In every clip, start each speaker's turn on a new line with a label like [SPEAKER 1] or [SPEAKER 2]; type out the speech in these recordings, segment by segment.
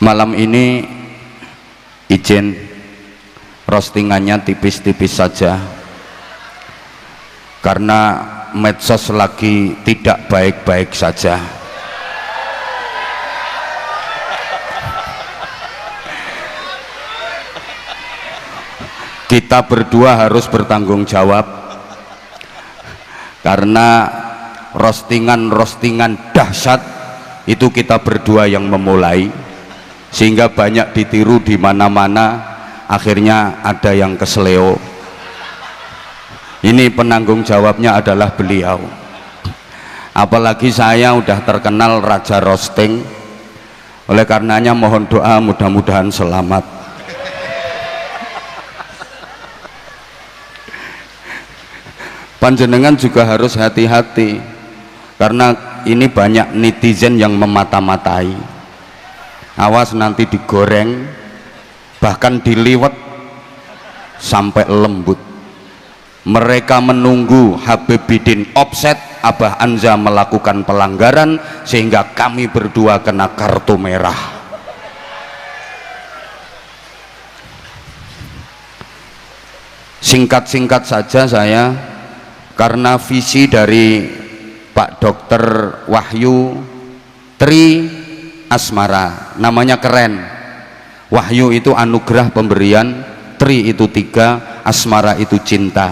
[SPEAKER 1] Malam ini izin roastingannya tipis-tipis saja karena medsos lagi tidak baik-baik saja. Kita berdua harus bertanggung jawab karena roastingan dahsyat itu kita berdua yang memulai, sehingga banyak ditiru di mana-mana, akhirnya ada yang kesleo. Ini penanggung jawabnya adalah beliau. Apalagi saya udah terkenal raja roasting, oleh karenanya mohon doa mudah-mudahan selamat. Panjenengan juga harus hati-hati karena ini banyak netizen yang memata-matai. Awas nanti digoreng, bahkan diliwet sampai lembut. Mereka menunggu Habibidin offset, Abah Anza melakukan pelanggaran sehingga kami berdua kena kartu merah. Singkat-singkat saja saya, karena visi dari Pak Dr. Wahyu Tri Asmara, namanya keren. Wahyu itu anugerah pemberian, Tri itu 3, Asmara itu cinta.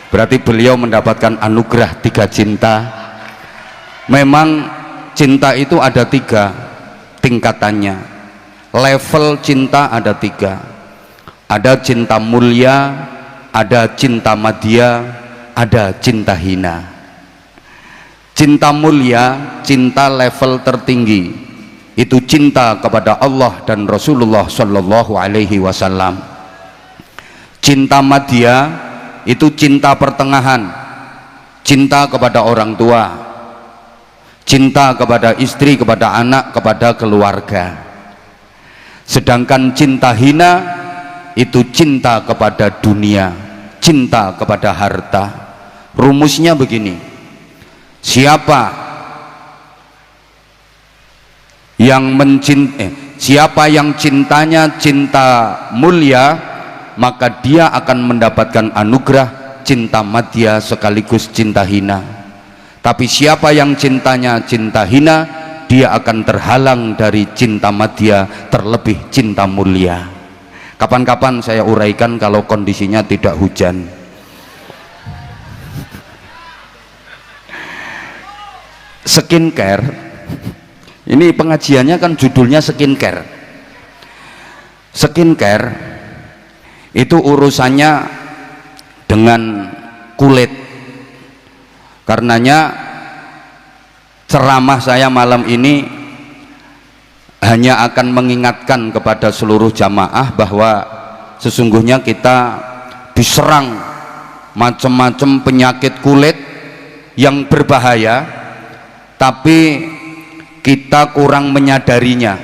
[SPEAKER 1] Berarti beliau mendapatkan anugerah 3 cinta. Memang cinta itu ada 3 tingkatannya. Level cinta ada 3. Ada cinta mulia, ada cinta madya, ada cinta hina. Cinta mulia, cinta level tertinggi, itu cinta kepada Allah dan Rasulullah Shallallahu Alaihi Wasallam. Cinta madya itu cinta pertengahan, cinta kepada orang tua, cinta kepada istri, kepada anak, kepada keluarga. Sedangkan cinta hina itu cinta kepada dunia, cinta kepada harta. Rumusnya begini: siapa yang cintanya cinta mulia, maka dia akan mendapatkan anugerah cinta madya sekaligus cinta hina. Tapi siapa yang cintanya cinta hina, dia akan terhalang dari cinta madya, terlebih cinta mulia. Kapan-kapan saya uraikan kalau kondisinya tidak hujan. Skincare, ini pengajiannya kan judulnya skincare. Skincare itu urusannya dengan kulit. Karenanya ceramah saya malam ini hanya akan mengingatkan kepada seluruh jamaah bahwa sesungguhnya kita diserang macam-macam penyakit kulit yang berbahaya, tapi kita kurang menyadarinya,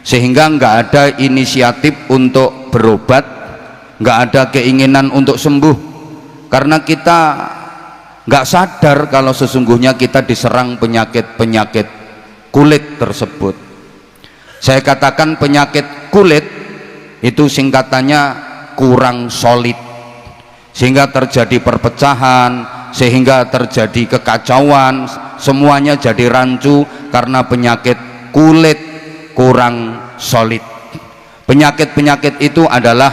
[SPEAKER 1] sehingga nggak ada inisiatif untuk berobat, nggak ada keinginan untuk sembuh, karena kita nggak sadar kalau sesungguhnya kita diserang penyakit-penyakit kulit tersebut. Saya katakan penyakit kulit itu singkatannya kurang solid, sehingga terjadi perpecahan, sehingga terjadi kekacauan, semuanya jadi rancu karena penyakit kulit kurang solid. Penyakit-penyakit itu adalah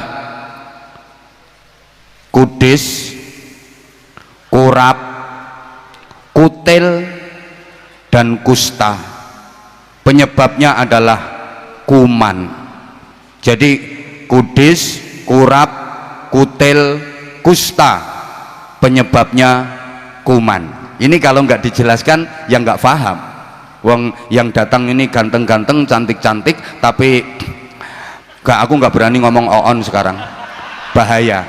[SPEAKER 1] kudis, kurap, kutil, dan kusta. Penyebabnya adalah kuman. Jadi kudis, kurap, kutil, kusta, penyebabnya kuman. Ini kalau nggak dijelaskan ya nggak paham. Wong yang datang ini ganteng-ganteng, cantik-cantik, tapi aku nggak berani ngomong oon sekarang, bahaya.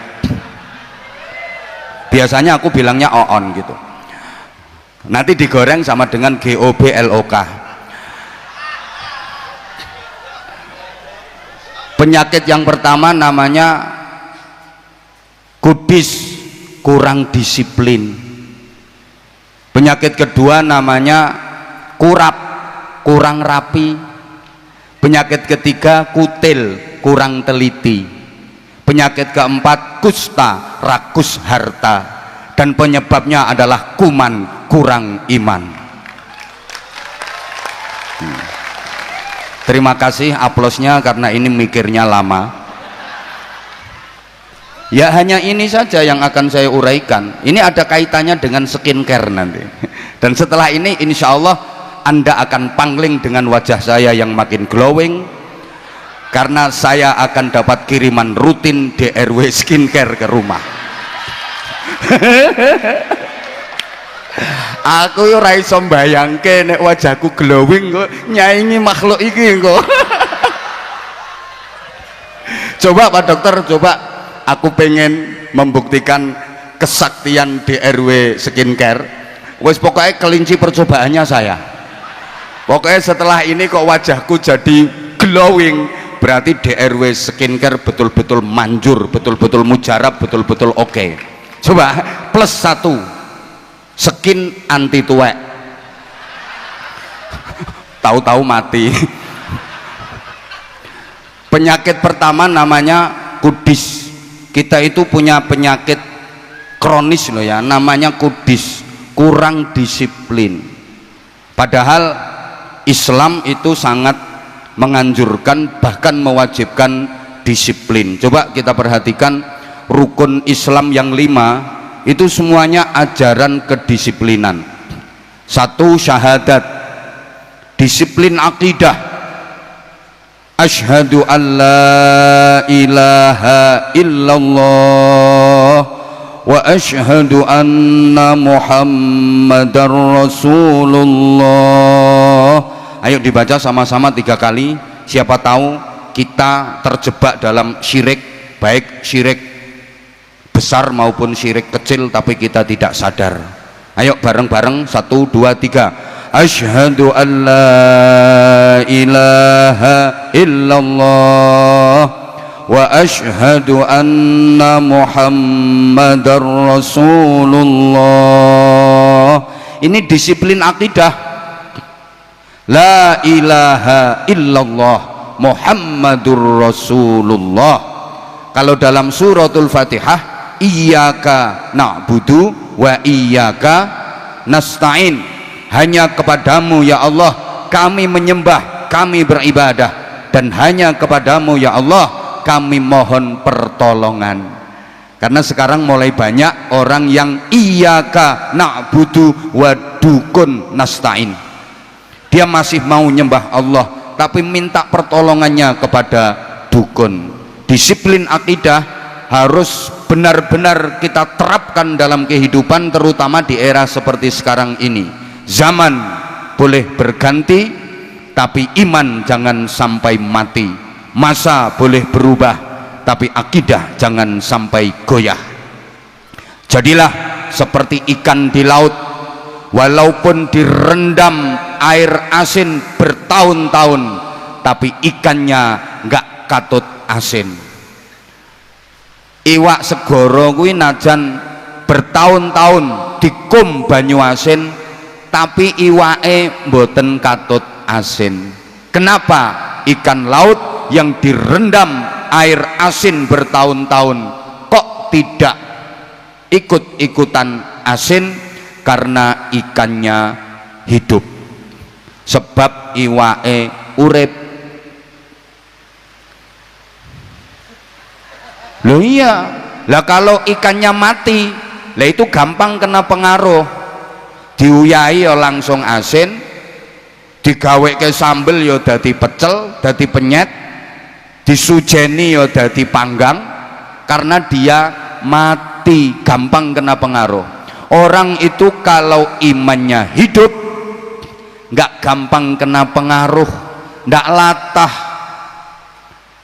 [SPEAKER 1] Biasanya aku bilangnya oon gitu, nanti digoreng sama dengan GOBLOK. Penyakit yang pertama namanya kudis, kurang disiplin. Penyakit kedua namanya kurap, kurang rapi. Penyakit ketiga kutil, kurang teliti. Penyakit keempat kusta, rakus harta. Dan penyebabnya adalah kuman, kurang iman. Terima kasih aplausnya karena ini mikirnya lama. Ya hanya ini saja yang akan saya uraikan. Ini ada kaitannya dengan skincare nanti. Dan setelah ini insya Allah Anda akan pangling dengan wajah saya yang makin glowing, karena saya akan dapat kiriman rutin DRW skincare ke rumah. Aku yo ora iso mbayangke nek wajahku glowing kok nyaingi makhluk iki kok. Coba Pak Dokter, coba aku pengen membuktikan kesaktian DRW skincare. Wes pokoknya kelinci percobaannya saya. Pokoknya setelah ini kok wajahku jadi glowing, berarti DRW skincare betul-betul manjur, betul-betul mujarab, betul-betul oke. Coba plus 1 skin anti tuwek. Tahu-tahu mati. Penyakit pertama namanya kudis. Kita itu punya penyakit kronis loh ya, namanya kudis, kurang disiplin. Padahal Islam itu sangat menganjurkan, bahkan mewajibkan disiplin. Coba kita perhatikan rukun Islam yang 5 itu semuanya ajaran kedisiplinan. 1 syahadat, disiplin akidah. Asyhadu an la ilaha illallah wa asyhadu anna muhammadar rasulullah. Ayo dibaca sama-sama 3 kali. Siapa tahu kita terjebak dalam syirik, baik syirik besar maupun syirik kecil, tapi kita tidak sadar. Ayo bareng-bareng 1, 2, 3. Asyhadu an la ilaha illallah wa asyhadu anna muhammadar rasulullah. Ini disiplin akidah. La ilaha illallah muhammadur rasulullah. Kalau dalam suratul Fatihah, iyyaka na'budu wa iyyaka nasta'in, hanya kepadamu ya Allah kami menyembah, kami beribadah, dan hanya kepadamu ya Allah kami mohon pertolongan. Karena sekarang mulai banyak orang yang iyyaka na'budu wa dukun nasta'in, dia masih mau nyembah Allah tapi minta pertolongannya kepada dukun. Disiplin akidah harus benar-benar kita terapkan dalam kehidupan, terutama di era seperti sekarang ini. Zaman boleh berganti, tapi iman jangan sampai mati. Masa boleh berubah, tapi akidah jangan sampai goyah. Jadilah seperti ikan di laut, walaupun direndam air asin bertahun-tahun, tapi ikannya nggak katut asin. Iwak segoro kuwi najan bertahun-tahun dikum banyu asin, tapi iwake mboten katut asin. Kenapa? Ikan laut yang direndam air asin bertahun-tahun kok tidak ikut-ikutan asin? Karena ikannya hidup, sebab iwake urip. Loh iya, lah kalau ikannya mati, lah itu gampang kena pengaruh. Diuyai ya langsung asin, digawe ke sambel ya dadi pecel, dadi penyet, disujeni ya dadi panggang, karena dia mati, gampang kena pengaruh. Orang itu kalau imannya hidup nggak gampang kena pengaruh, nggak latah.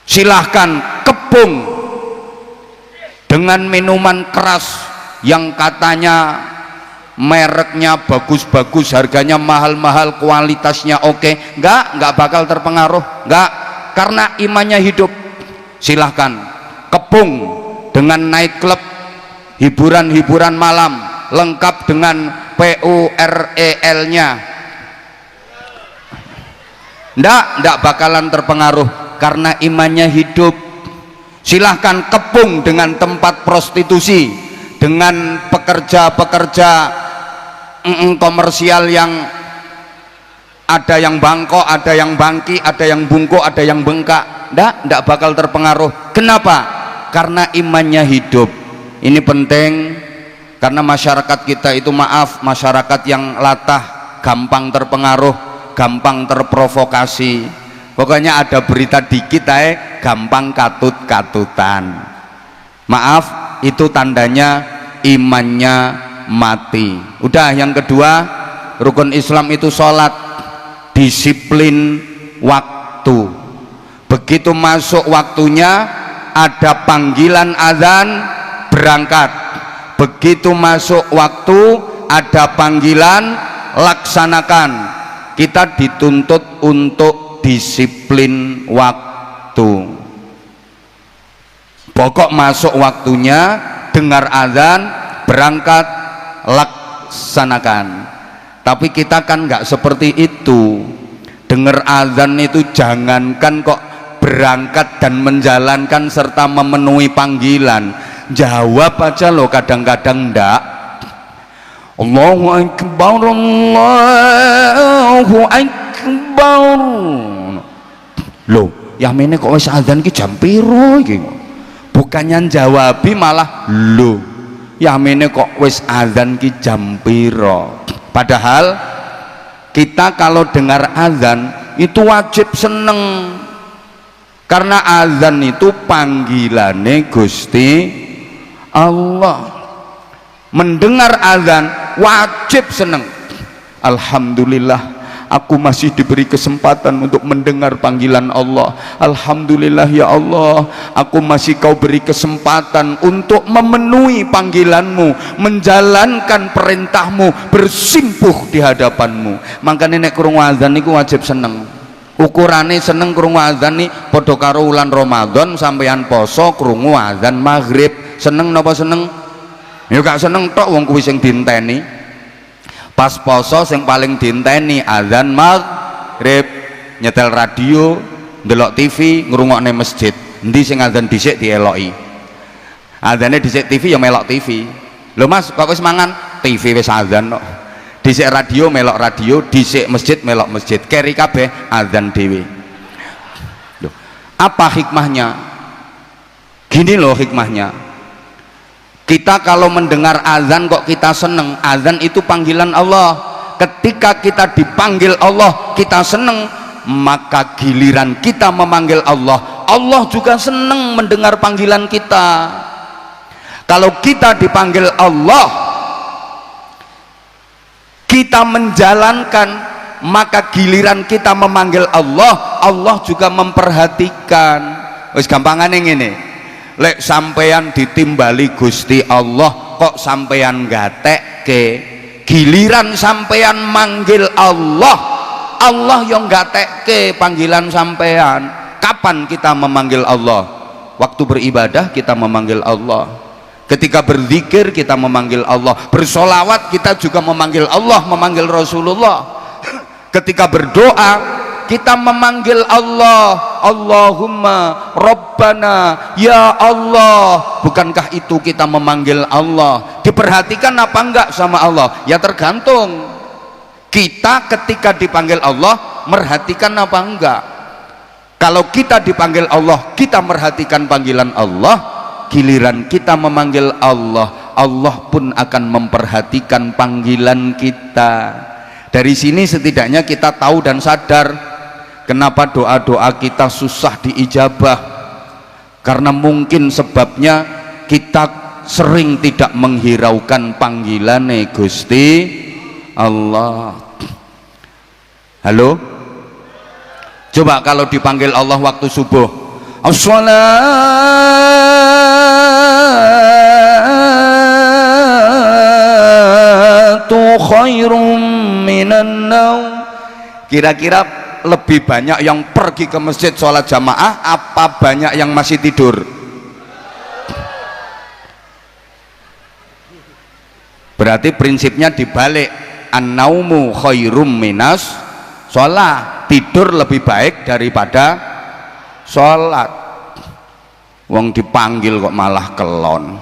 [SPEAKER 1] Silahkan kepung dengan minuman keras yang katanya mereknya bagus-bagus, harganya mahal-mahal, kualitasnya oke, nggak bakal terpengaruh, nggak, karena imannya hidup. Silahkan kepung dengan night club, hiburan-hiburan malam lengkap dengan PUREL-nya. ndak bakalan terpengaruh karena imannya hidup. Silahkan kepung dengan tempat prostitusi, dengan pekerja-pekerja komersial yang ada yang bangkok, ada yang bangki, ada yang bungkuk, ada yang bengkak, ndak bakal terpengaruh. Kenapa? Karena imannya hidup. Ini penting karena masyarakat kita itu, maaf, masyarakat yang latah, gampang terpengaruh, gampang terprovokasi. Pokoknya ada berita dikit gampang katut-katutan. Maaf, itu tandanya imannya mati. Udah, yang kedua, rukun Islam itu sholat, disiplin waktu. Begitu masuk waktunya, ada panggilan azan, berangkat. Begitu masuk waktu, ada panggilan, laksanakan. Kita dituntut untuk disiplin waktu. Pokok masuk waktunya, dengar azan, berangkat, laksanakan. Tapi kita kan nggak seperti itu. Dengar azan itu jangankan kok berangkat dan menjalankan serta memenuhi panggilan, jawab aja loh kadang-kadang ndak. Allahu Akbar, Allahu Akbar. Loh, ya mene kok wis azan ki jam piro iki? Bukannya jawabi malah loh, ya mene kok wis azan ki jam piro? Padahal kita kalau dengar azan itu wajib seneng, karena azan itu panggilannya Gusti Allah. Mendengar azan wajib seneng. Alhamdulillah, aku masih diberi kesempatan untuk mendengar panggilan Allah. Alhamdulillah ya Allah, aku masih kau beri kesempatan untuk memenuhi panggilanmu, menjalankan perintahmu, bersimpuh di hadapanmu. Makanya nek krungu azan niku wajib seneng. Ukurane seneng krungu azan nih padha karo wulan Ramadan sampeyan poso krungu azan maghrib. Seneng napa seneng? Ya gak seneng tok, wong kuwi sing dinteni. Pas poso sing paling dinteni azan maghrib. Nyetel radio, ndelok TV, ngrungokne masjid. Endi sing azan dhisik dieloki. Azane dhisik TV ya melok TV. Lho Mas, kok wis mangan? TV wis azan kok. Dhisik radio melok radio, dhisik masjid melok masjid. Keri kabeh azan dhewe. Loh, apa hikmahnya? Gini loh hikmahnya. Kita kalau mendengar azan kok kita seneng. Azan itu panggilan Allah. Ketika kita dipanggil Allah, kita seneng, maka giliran kita memanggil Allah, Allah juga seneng mendengar panggilan kita. Kalau kita dipanggil Allah, kita menjalankan, maka giliran kita memanggil Allah, Allah juga memperhatikan. Wis gampangane ngene, lek sampeyan ditimbali Gusti Allah kok sampeyan gatekke, giliran sampeyan manggil Allah, Allah yang gatekke panggilan sampeyan. Kapan kita memanggil Allah? Waktu beribadah kita memanggil Allah, ketika berzikir kita memanggil Allah, bersolawat kita juga memanggil Allah, memanggil Rasulullah. Ketika berdoa kita memanggil Allah, Allahumma Rabbana, ya Allah. Bukankah itu kita memanggil Allah? Diperhatikan apa enggak sama Allah? Ya tergantung kita ketika dipanggil Allah merhatikan apa enggak. Kalau kita dipanggil Allah, kita merhatikan panggilan Allah, giliran kita memanggil Allah, Allah pun akan memperhatikan panggilan kita. Dari sini setidaknya kita tahu dan sadar kenapa doa-doa kita susah diijabah, karena mungkin sebabnya kita sering tidak menghiraukan panggilan Gusti Allah. Halo? Coba kalau dipanggil Allah waktu subuh, as-salatu khairum minan naum. Kira-kira lebih banyak yang pergi ke masjid sholat jamaah apa banyak yang masih tidur? Berarti prinsipnya dibalik, an-naumu khairum minas sholat. Tidur lebih baik daripada sholat. Wong dipanggil kok malah kelon.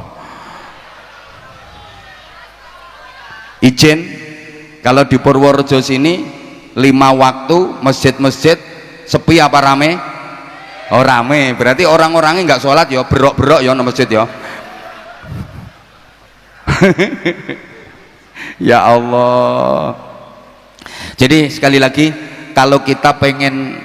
[SPEAKER 1] Izin, kalau di Purworejo sini 5 waktu masjid-masjid sepi apa rame? Oh rame, berarti orang-orangnya nggak sholat ya, berok-berok ya di masjid ya. Ya Allah. Jadi sekali lagi, kalau kita pengen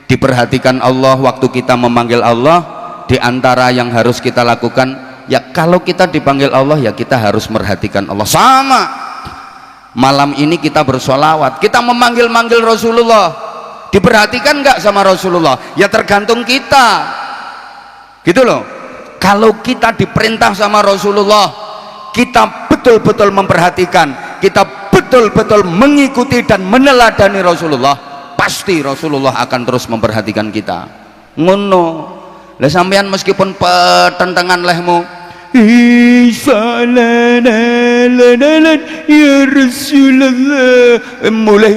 [SPEAKER 1] diperhatikan Allah waktu kita memanggil Allah, di antara yang harus kita lakukan, ya kalau kita dipanggil Allah ya kita harus merhatikan Allah. Sama malam ini kita bersolawat, kita memanggil-manggil Rasulullah, diperhatikan nggak sama Rasulullah? Ya tergantung kita, gitu loh. Kalau kita diperintah sama Rasulullah, kita betul-betul memperhatikan, kita betul-betul mengikuti dan meneladani Rasulullah, pasti Rasulullah akan terus memperhatikan kita. Ngono lah sampean meskipun petentengan lehmu, ya Rasulullah, mulai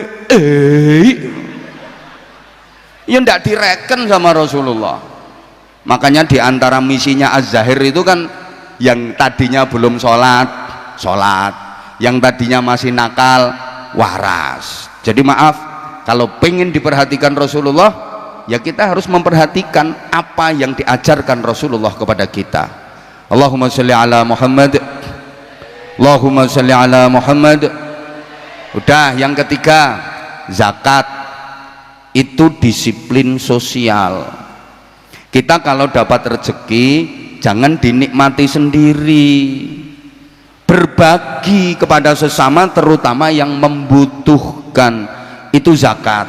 [SPEAKER 1] ya ndak direken sama Rasulullah. Makanya diantara misinya Az-Zahir itu kan, yang tadinya belum sholat, yang tadinya masih nakal, waras. Jadi maaf, kalau pengen diperhatikan Rasulullah, ya kita harus memperhatikan apa yang diajarkan Rasulullah kepada kita. Allahumma sholli ala Muhammad, Allahumma sholli ala Muhammad. Udah, yang ketiga, zakat itu disiplin sosial. Kita kalau dapat rezeki jangan dinikmati sendiri, berbagi kepada sesama, terutama yang membutuhkan, itu zakat.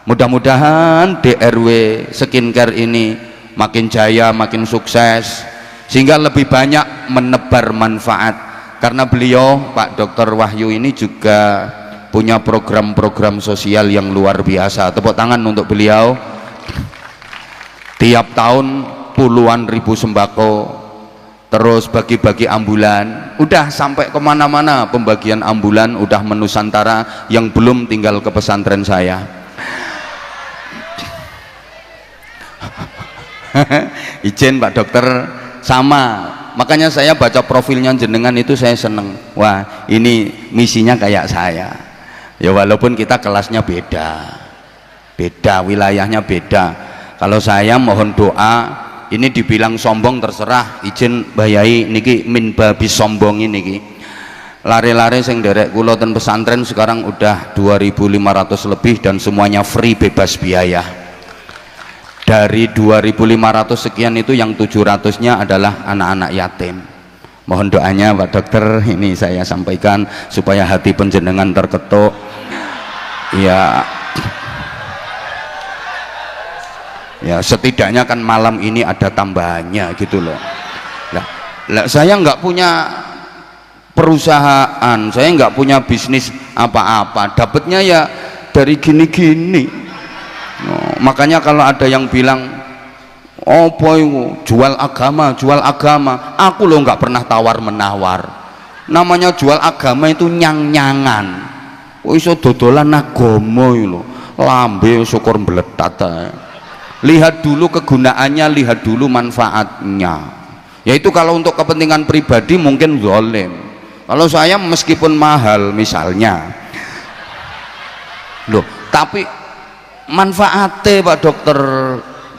[SPEAKER 1] Mudah-mudahan DRW skincare ini makin jaya, makin sukses, sehingga lebih banyak menebar manfaat. Karena beliau Pak Dr. Wahyu ini juga punya program-program sosial yang luar biasa. Tepuk tangan untuk beliau. Tiap tahun puluhan ribu sembako, terus bagi-bagi ambulan, udah sampai kemana-mana pembagian ambulan, udah menusantara. Yang belum tinggal ke pesantren saya. Izin Pak Dokter, sama. Makanya saya baca profilnya jenengan itu saya seneng. Wah, ini misinya kayak saya. Ya walaupun kita kelasnya beda, wilayahnya beda. Kalau saya mohon doa, ini dibilang sombong terserah, izin bayai niki min babi sombong ini niki. Lare-lare sing derek kula ten pesantren sekarang udah 2.500 lebih dan semuanya free, bebas biaya. Dari 2.500 sekian itu yang 700-nya adalah anak-anak yatim. Mohon doanya Pak Dokter, ini saya sampaikan supaya hati penjenengan terketuk. Ya setidaknya kan malam ini ada tambahannya gitu loh. Lah saya nggak punya perusahaan, saya nggak punya bisnis apa-apa, dapatnya ya dari gini-gini. Makanya kalau ada yang bilang, oh boy jual agama, aku loh nggak pernah tawar menawar. Namanya jual agama itu nyang-nyangan. Iso dodolan agama lho, lambe syukur mbletat ae. Lihat dulu kegunaannya, lihat dulu manfaatnya. Yaitu kalau untuk kepentingan pribadi mungkin zalim. Kalau saya meskipun mahal misalnya, loh, tapi manfaatnya Pak Dokter,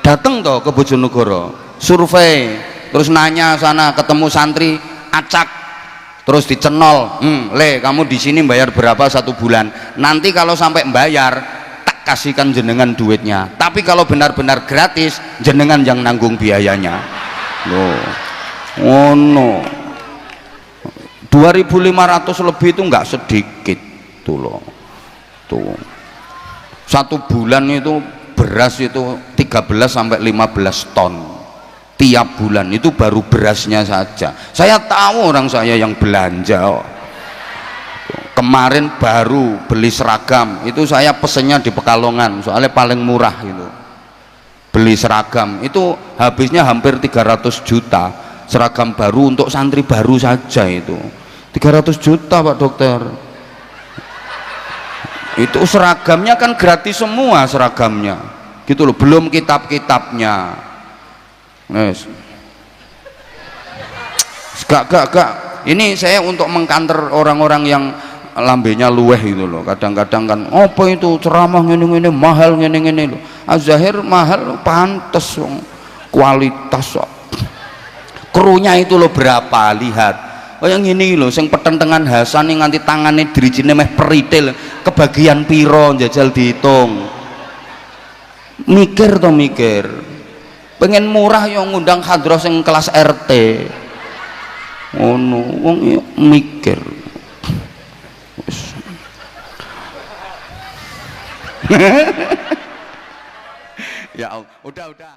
[SPEAKER 1] datang toh ke Bojonegoro, survei, terus nanya sana, ketemu santri, acak, terus dicenol, le kamu di sini bayar berapa 1 bulan? Nanti kalau sampai bayar, kasihkan jenengan duitnya, tapi kalau benar-benar gratis jenengan yang nanggung biayanya. Loh, oh no, 2.500 lebih itu nggak sedikit tuh loh. Tuh 1 bulan itu beras itu 13 sampai 15 ton tiap bulan, itu baru berasnya saja. Saya tahu orang saya yang belanja. Kemarin baru beli seragam, itu saya pesennya di Pekalongan soalnya paling murah gitu. Beli seragam itu habisnya hampir 300 juta, seragam baru untuk santri baru saja itu 300 juta Pak Dokter. Itu seragamnya kan gratis semua seragamnya gitu loh, belum kitab-kitabnya. Yes. Gak ini saya untuk mengkanter orang-orang yang lambenya luweh itu loh. Kadang-kadang kan apa itu ceramah ngene-ngene mahal ngene-ngene loh. Azahir mahal pantes kualitas kok. Krunya itu loh berapa, lihat. Oh yang ini loh sing petentengan Hasan nih nganti tangannya dirijine meh peritil, kebagian piro jajal dihitung. Mikir toh mikir. Pengen murah yang ngundang hadroh sing kelas RT. Ngono wong mikir. Ya Allah, udah